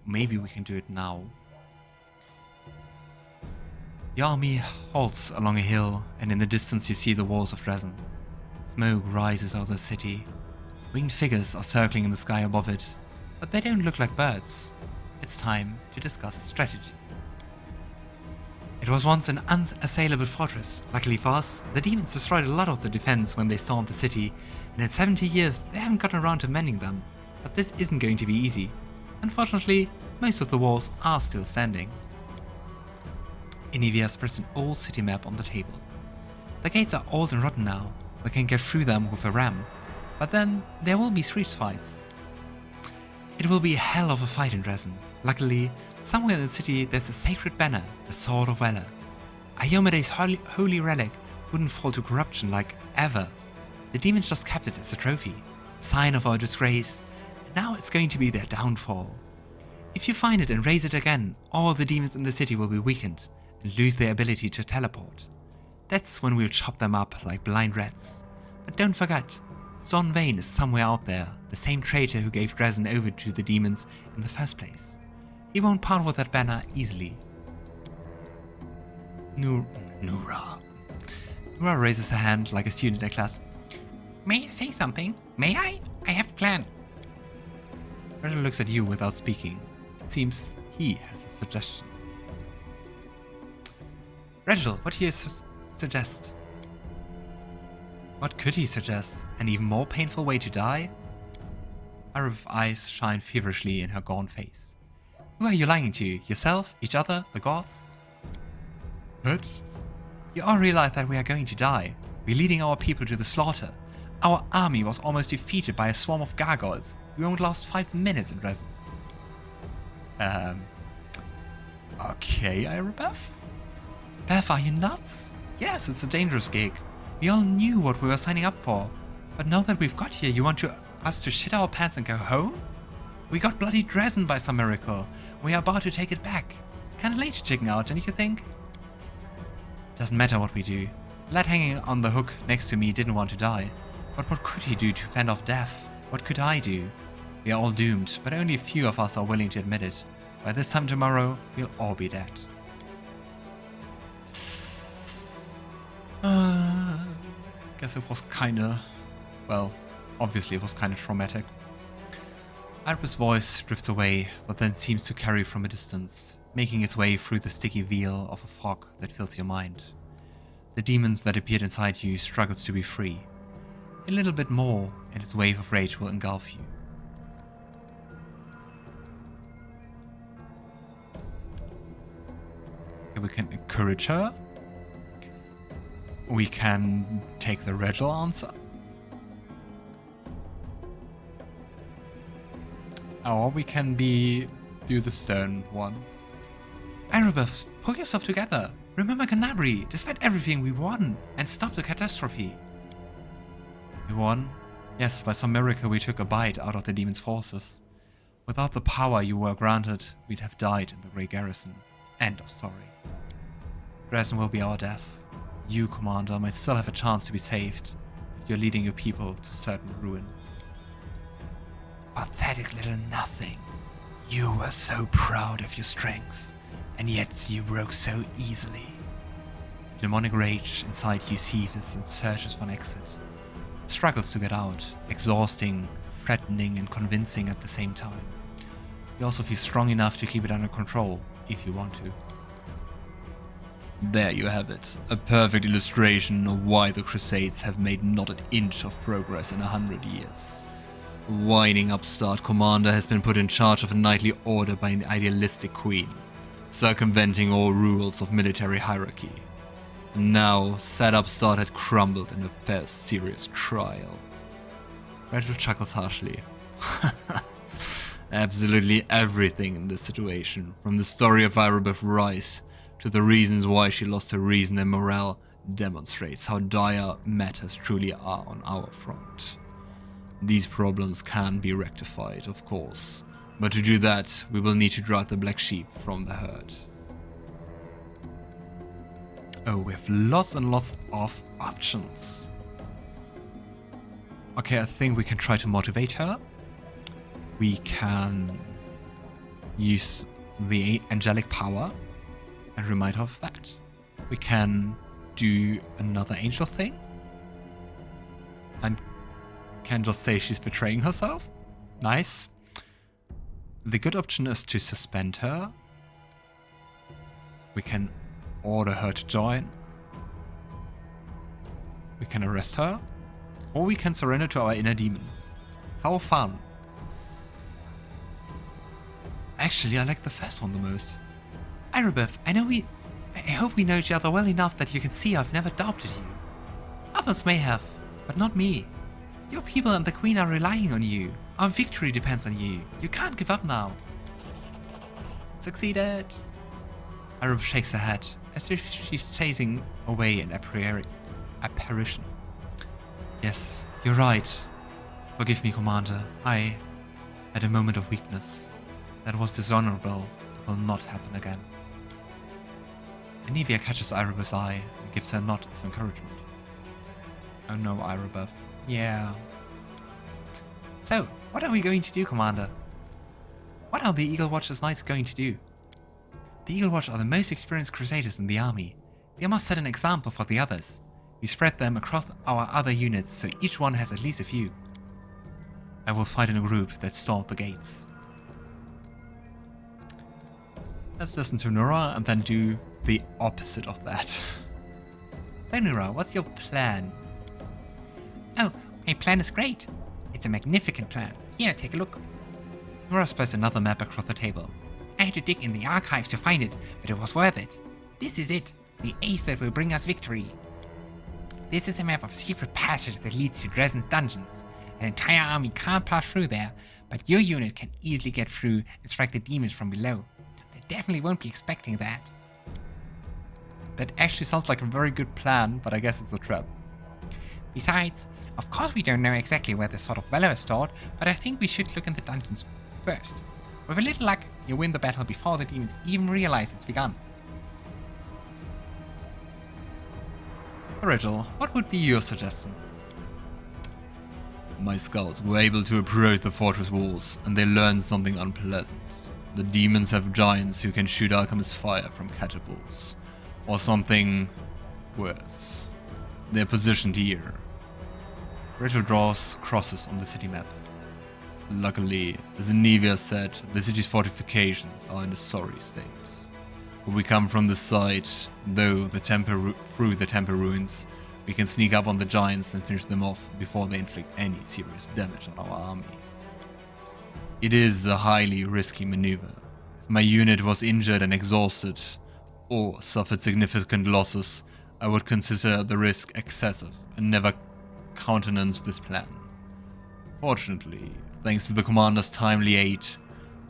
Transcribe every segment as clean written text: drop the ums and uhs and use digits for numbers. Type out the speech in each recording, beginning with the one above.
maybe we can do it now. The army halts along a hill, and in the distance you see the walls of Drezen. Smoke rises over the city. Winged figures are circling in the sky above it, but they don't look like birds. It's time to discuss strategy. It was once an unassailable fortress. Luckily for us, the demons destroyed a lot of the defense when they stormed the city, and in 70 years they haven't gotten around to mending them. But this isn't going to be easy. Unfortunately, most of the walls are still standing. Inivia spreads an old city map on the table. The gates are old and rotten now. We can get through them with a ram, but then there will be street fights. It will be a hell of a fight in Drezen. Luckily, somewhere in the city there's a sacred banner, the Sword of Valor. Iomedae's holy relic wouldn't fall to corruption like ever. The demons just kept it as a trophy, a sign of our disgrace, and now it's going to be their downfall. If you find it and raise it again, all the demons in the city will be weakened and lose their ability to teleport. That's when we'll chop them up like blind rats. But don't forget, Stormvane is somewhere out there, the same traitor who gave Drezen over to the demons in the first place. He won't part with that banner easily. Nurah. Nurah raises her hand like a student in a class. May I say something? May I? I have a plan. Regill looks at you without speaking. It seems he has a suggestion. Regill, what do you suggest? What could he suggest? An even more painful way to die? Arab's eyes shine feverishly in her gaunt face. Who are you lying to? Yourself? Each other? The gods? What? You all realize that we are going to die. We're leading our people to the slaughter. Our army was almost defeated by a swarm of gargoyles. We won't last 5 minutes in Drezen. Okay, Arabeth? Beth, are you nuts? Yes, it's a dangerous gig. We all knew what we were signing up for. But now that we've got here, you want us to shit our pants and go home? We got bloody Drezen by some miracle. We are about to take it back. Kinda late to chicken out, don't you think? Doesn't matter what we do. The lad hanging on the hook next to me didn't want to die. But what could he do to fend off death? What could I do? We are all doomed, but only a few of us are willing to admit it. By this time tomorrow, we'll all be dead. Guess it was kinda... well, obviously it was kinda traumatic. Arab's voice drifts away, but then seems to carry from a distance, making its way through the sticky veil of a fog that fills your mind. The demons that appeared inside you struggles to be free. A little bit more, and its wave of rage will engulf you. Okay, we can encourage her. We can take the Regill answer. Or we can do the stern one. Arabeth, pull yourself together. Remember Kenabres. Despite everything, we won and stopped the catastrophe. We won? Yes, by some miracle we took a bite out of the demon's forces. Without the power you were granted, we'd have died in the Grey Garrison. End of story. Drezen will be our death. You, Commander, might still have a chance to be saved, but you're leading your people to certain ruin. Pathetic little nothing. You were so proud of your strength, and yet you broke so easily. Demonic rage inside you seethes and searches for an exit. It struggles to get out, exhausting, threatening and convincing at the same time. You also feel strong enough to keep it under control, if you want to. There you have it, a perfect illustration of why the Crusades have made not an inch of progress in 100 years. A whining upstart commander has been put in charge of a knightly order by an idealistic queen, circumventing all rules of military hierarchy. Now, said upstart had crumbled in a first serious trial. Regill chuckles harshly. Absolutely everything in this situation, from the story of Arabeth Rice to the reasons why she lost her reason and morale, demonstrates how dire matters truly are on our front. These problems can be rectified, of course, but to do that, we will need to drive the black sheep from the herd. Oh, we have lots and lots of options. Okay, I think we can try to motivate her. We can use the angelic power and remind her of that. We can do another angel thing and can just say she's betraying herself. Nice. The good option is to suspend her. We can order her to join. We can arrest her. Or we can surrender to our inner demon. How fun. Actually, I like the first one the most. Arabeth, I hope we know each other well enough that you can see I've never doubted you. Others may have, but not me. Your people and the Queen are relying on you. Our victory depends on you. You can't give up now. Succeeded. Arab shakes her head, as if she's chasing away an apparition. Yes, you're right. Forgive me, Commander. I had a moment of weakness. That was dishonorable. It will not happen again. Anivia catches Arabeth's eye and gives her a nod of encouragement. Oh no, Arabeth. Yeah. So, what are we going to do, Commander? What are the Eagle Watchers Knights going to do? The Eagle Watch are the most experienced crusaders in the army. They must set an example for the others. We spread them across our other units so each one has at least a few. I will fight in a group that stormed the gates. Let's listen to Nurah and then do the opposite of that. So Nurah, what's your plan? Oh, my plan is great. It's a magnificent plan. Here, take a look. Nurah spreads another map across the table. I had to dig in the archives to find it, but it was worth it. This is it, the ace that will bring us victory. This is a map of a secret passage that leads to Drezen dungeons. An entire army can't pass through there, but your unit can easily get through and strike the demons from below. They definitely won't be expecting that. That actually sounds like a very good plan, but I guess it's a trap. Besides, of course we don't know exactly where this sort of valor is stored, but I think we should look in the dungeons first. With a little luck, you'll win the battle before the demons even realize it's begun. So Regill, what would be your suggestion? My scouts were able to approach the fortress walls, and they learned something unpleasant. The demons have giants who can shoot alchemist fire from catapults. Or something worse. They're positioned here. Regill draws crosses on the city map. Luckily, as Anivia said, the city's fortifications are in a sorry state. When we come from the side, through the temple ruins, we can sneak up on the giants and finish them off before they inflict any serious damage on our army. It is a highly risky maneuver. If my unit was injured and exhausted, or suffered significant losses, I would consider the risk excessive and never countenance this plan. Fortunately, thanks to the commander's timely aid,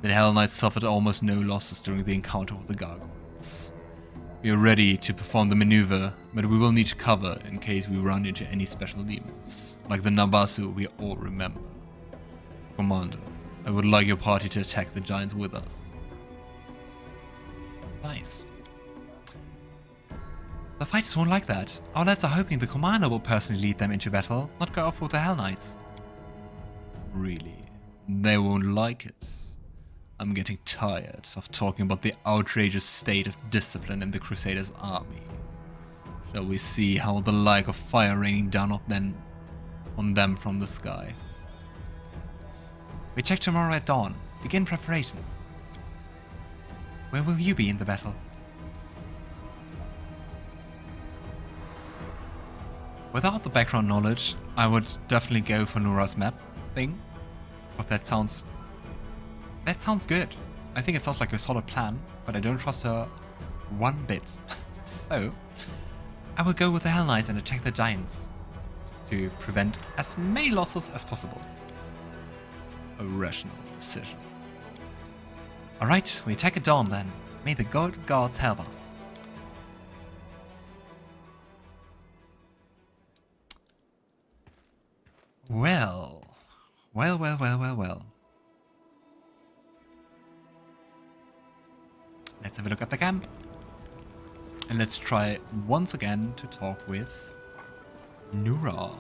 the Hell Knights suffered almost no losses during the encounter with the gargoyles. We are ready to perform the maneuver, but we will need cover in case we run into any special demons, like the Nabasu we all remember. Commander, I would like your party to attack the giants with us. Nice. The fighters won't like that. Our lads are hoping the commander will personally lead them into battle, not go off with the Hell Knights. Really? They won't like it. I'm getting tired of talking about the outrageous state of discipline in the Crusaders' army. Shall we see how the like of fire raining down on them from the sky? We check tomorrow at dawn. Begin preparations. Where will you be in the battle? Without the background knowledge, I would definitely go for Nurah's map thing. But that sounds good. I think it sounds like a solid plan, but I don't trust her one bit. So, I will go with the Hell Knights and attack the giants, just to prevent as many losses as possible. A rational decision. Alright, we attack at dawn then. May the good gods help us. Well. Let's have a look at the camp. And let's try once again to talk with Nurah.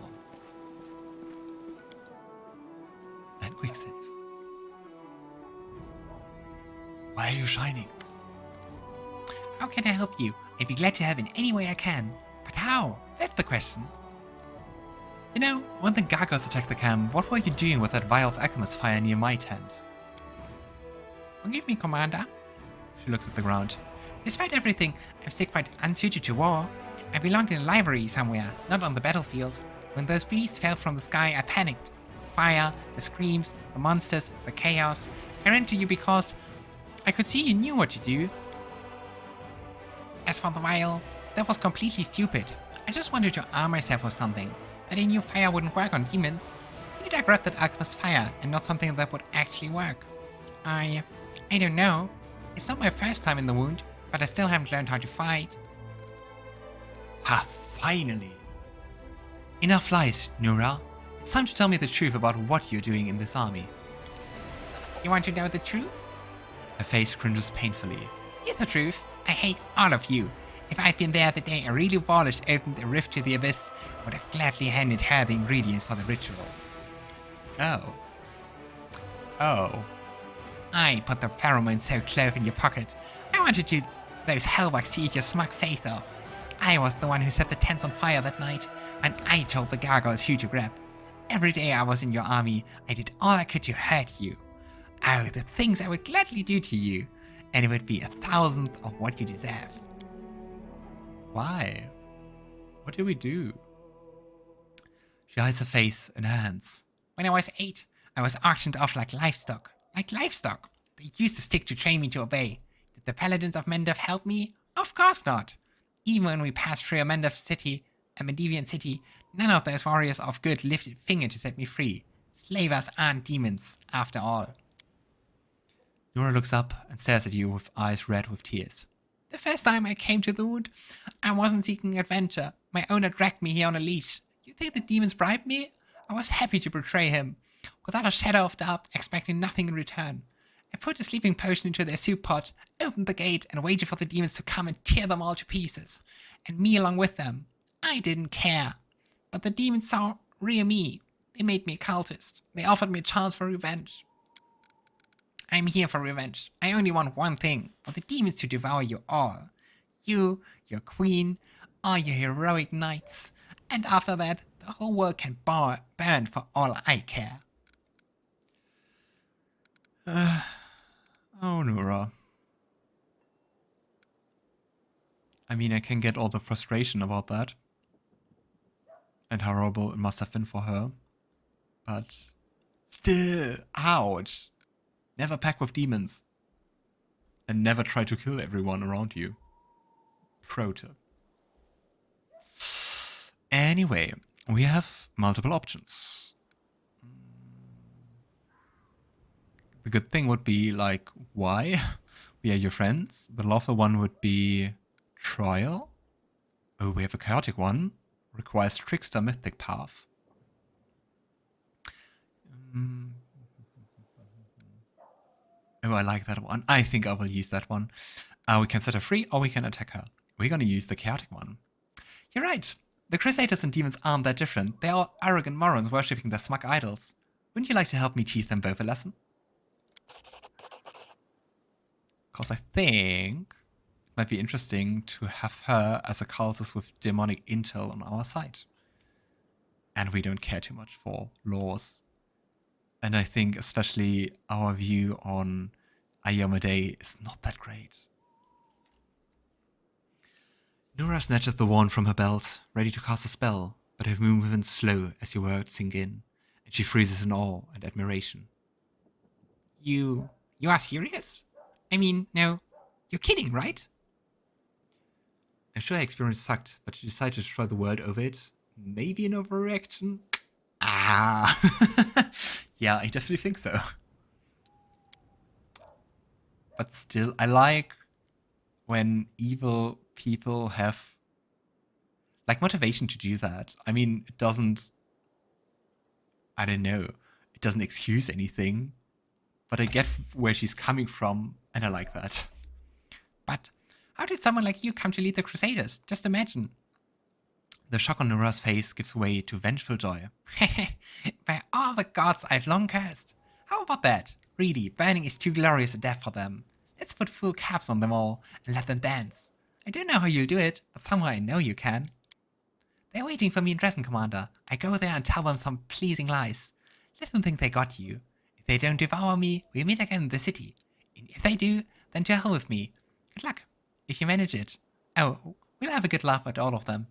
And quick save. Why are you shining? How can I help you? I'd be glad to help in any way I can. But how? That's the question. You know, when the gargoyles attacked the camp, what were you doing with that vial of alchemist fire near my tent? Forgive me, Commander. She looks at the ground. Despite everything, I'm still quite unsuited to war. I belonged in a library somewhere, not on the battlefield. When those beasts fell from the sky, I panicked. Fire, the screams, the monsters, the chaos. I ran to you because I could see you knew what to do. As for the vial, that was completely stupid. I just wanted to arm myself with something, but I knew fire wouldn't work on demons. Why did I grab that alchemist fire and not something that would actually work? I don't know. It's not my first time in the wound, but I still haven't learned how to fight. Ah, finally. Enough lies, Nurah. It's time to tell me the truth about what you're doing in this army. You want to know the truth? Her face cringes painfully. Here's the truth. I hate all of you. If I'd been there the day Aurelian Warlish opened a rift to the abyss, I would have gladly handed her the ingredients for the ritual. Oh. Oh. I put the pheromone-soaked clove in your pocket. I wanted you, those hellbugs, to eat your smug face off. I was the one who set the tents on fire that night, and I told the gargoyles who to grab. Every day I was in your army, I did all I could to hurt you. Oh, the things I would gladly do to you, and it would be 1,000th of what you deserve. Why? What did we do? She hides her face in her hands. When I was 8, I was auctioned off like livestock. Like livestock. They used a stick to train me to obey. Did the Paladins of Mendef help me? Of course not. Even when we passed through a Mendef city, a Mendevian city, none of those warriors of good lifted a finger to set me free. Slavers aren't demons, after all. Nurah looks up and stares at you with eyes red with tears. The first time I came to the wood, I wasn't seeking adventure. My owner dragged me here on a leash. You think the demons bribed me? I was happy to betray him, without a shadow of doubt, expecting nothing in return. I put a sleeping potion into their soup pot, opened the gate, and waited for the demons to come and tear them all to pieces. And me along with them. I didn't care. But the demons saw real me. They made me a cultist. They offered me a chance for revenge. I'm here for revenge. I only want one thing, for the demons to devour you all. You, your queen, all your heroic knights. And after that, the whole world can burn for all I care. Oh, Nurah. I mean, I can get all the frustration about that. And how horrible it must have been for her. But still, ouch. Never pack with demons. And never try to kill everyone around you. Pro tip. Anyway, we have multiple options. The good thing would be like, why? We are your friends. The lawful one would be trial. Oh, we have a chaotic one. Requires trickster mythic path. Oh, I like that one. I think I will use that one. We can set her free or we can attack her. We're going to use the chaotic one. You're right. The Crusaders and demons aren't that different. They are arrogant morons worshipping their smug idols. Wouldn't you like to help me teach them both a lesson? Because I think it might be interesting to have her as a cultist with demonic intel on our side. And we don't care too much for laws. And I think especially our view on iomedae is not that great. Nurah snatches the wand from her belt, ready to cast a spell, but her movements slow as your words sink in, and she freezes in awe and admiration. You are serious? I mean, no, you're kidding, right? I'm sure her experience sucked, but she decided to try the word over it. Maybe an overreaction? Ah! Yeah, I definitely think so. But still, I like when evil people have like motivation to do that. I mean, it doesn't, I don't know, it doesn't excuse anything, but I get where she's coming from, and I like that. But how did someone like you come to lead the Crusaders? Just imagine. The shock on Nurah's face gives way to vengeful joy. By all the gods I've long cursed. How about that? Really, burning is too glorious a death for them. Let's put full caps on them all and let them dance. I don't know how you'll do it, but somehow I know you can. They're waiting for me in Drezen, Commander. I go there and tell them some pleasing lies. Let them think they got you. If they don't devour me, we meet again in the city. And if they do, then to hell with me. Good luck, if you manage it. Oh, we'll have a good laugh at all of them.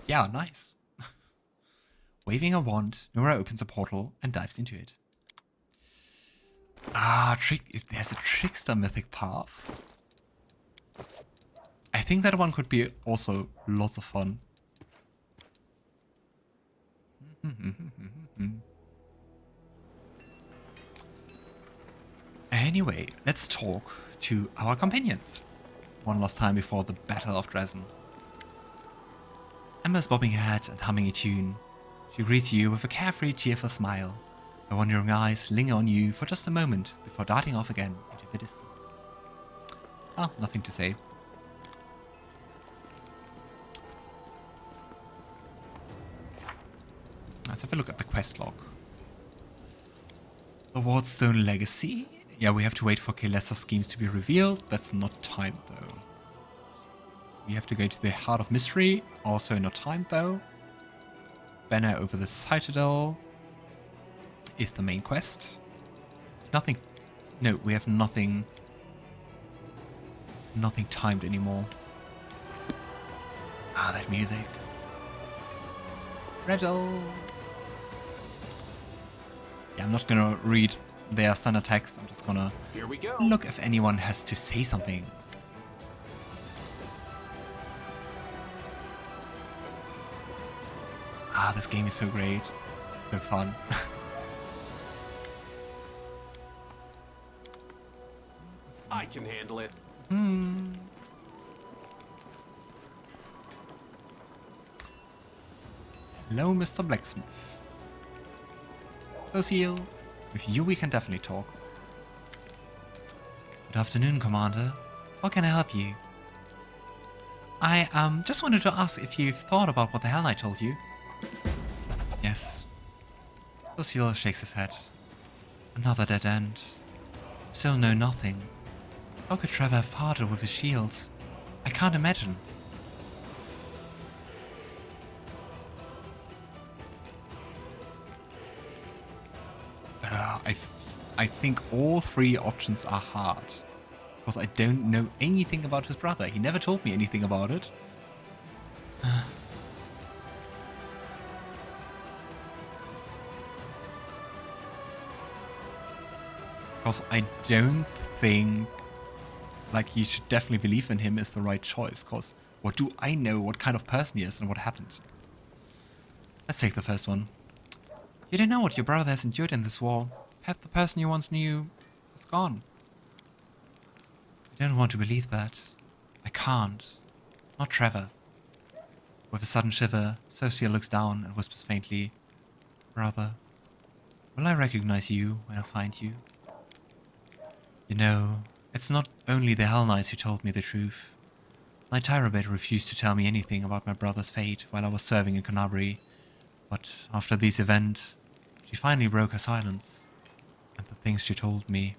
Yeah, nice. Waving a wand, Nurah opens a portal and dives into it. There's a trickster mythic path. I think that one could be also lots of fun. Anyway, let's talk to our companions. One last time before the Battle of Drezen. Ember's bobbing her head and humming a tune. She greets you with a carefree, cheerful smile. Her wandering eyes linger on you for just a moment before darting off again into the distance. Ah, nothing to say. Let's have a look at the quest log. The Wardstone Legacy. Yeah, we have to wait for Kalessa's schemes to be revealed. That's not timed though. We have to go to the Heart of Mystery. Also not timed though. Banner over the Citadel is the main quest. Nothing. No, we have nothing. Nothing timed anymore. Ah, that music. Regill. Yeah, I'm not gonna read their standard text. I'm just gonna Here we go. look if anyone has to say something. Ah, this game is so great. So fun. I can handle it. Hello, Mr. Blacksmith. Sosiel, with you we can definitely talk. Good afternoon, Commander. How can I help you? I just wanted to ask if you've thought about what the Hell Knight told you. Yes. Sosiel shakes his head. Another dead end. Still know nothing. How could Trevor have parted with his shield? I can't imagine. I think all three options are hard. Because I don't know anything about his brother. He never told me anything about it. Because I don't think, like, you should definitely believe in him is the right choice. Because what do I know what kind of person he is and what happened? Let's take the first one. You don't know what your brother has endured in this war. Half the person you once knew is gone. I don't want to believe that. I can't. Not Trevor. With a sudden shiver, Sosiel looks down and whispers faintly, Brother, will I recognize you when I find you? You know, it's not only the Hell Knights who told me the truth. My Tyrabate refused to tell me anything about my brother's fate while I was serving in Kenabres, but after this event, she finally broke her silence. And the things she told me.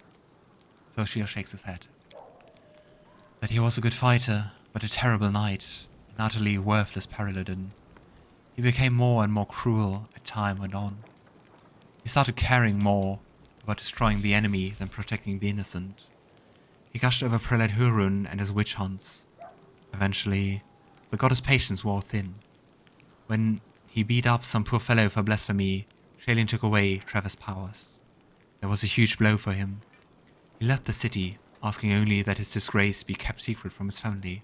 Sosiel shakes his head. That he was a good fighter, but a terrible knight, an utterly worthless Paladin. He became more and more cruel as time went on. He started caring more about destroying the enemy than protecting the innocent. He gushed over Prelate Hurun and his witch hunts. Eventually, the goddess' patience wore thin. When he beat up some poor fellow for blasphemy, Shelyn took away Trevor's powers. There was a huge blow for him. He left the city, asking only that his disgrace be kept secret from his family.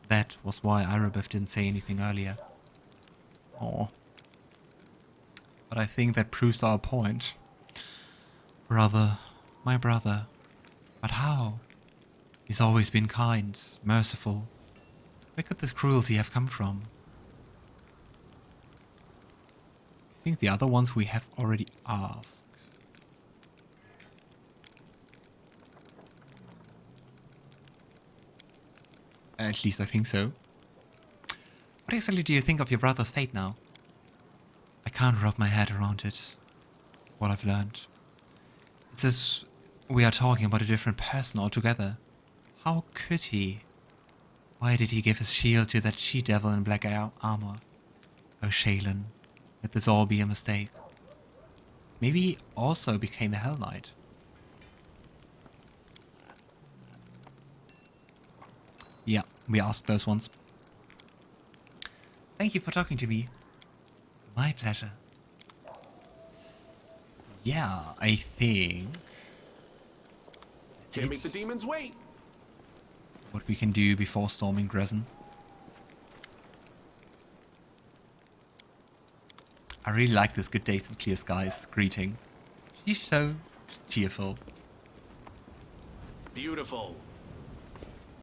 That was why Irabeth didn't say anything earlier. Oh. But I think that proves our point. Brother, my brother. But how? He's always been kind, merciful. Where could this cruelty have come from? I think the other ones we have already asked. At least I think so. What exactly do you think of your brother's fate now? I can't wrap my head around it. What I've learned. It's as we are talking about a different person altogether. How could he? Why did he give his shield to that she-devil in black armor? Oh, Shelyn, let this all be a mistake. Maybe he also became a Hell Knight. Yeah, we asked those ones. Thank you for talking to me. My pleasure. Yeah, I think Can't make the demons wait. what we can do before storming Drezen. I really like this good days and clear skies greeting. She's so cheerful. Beautiful.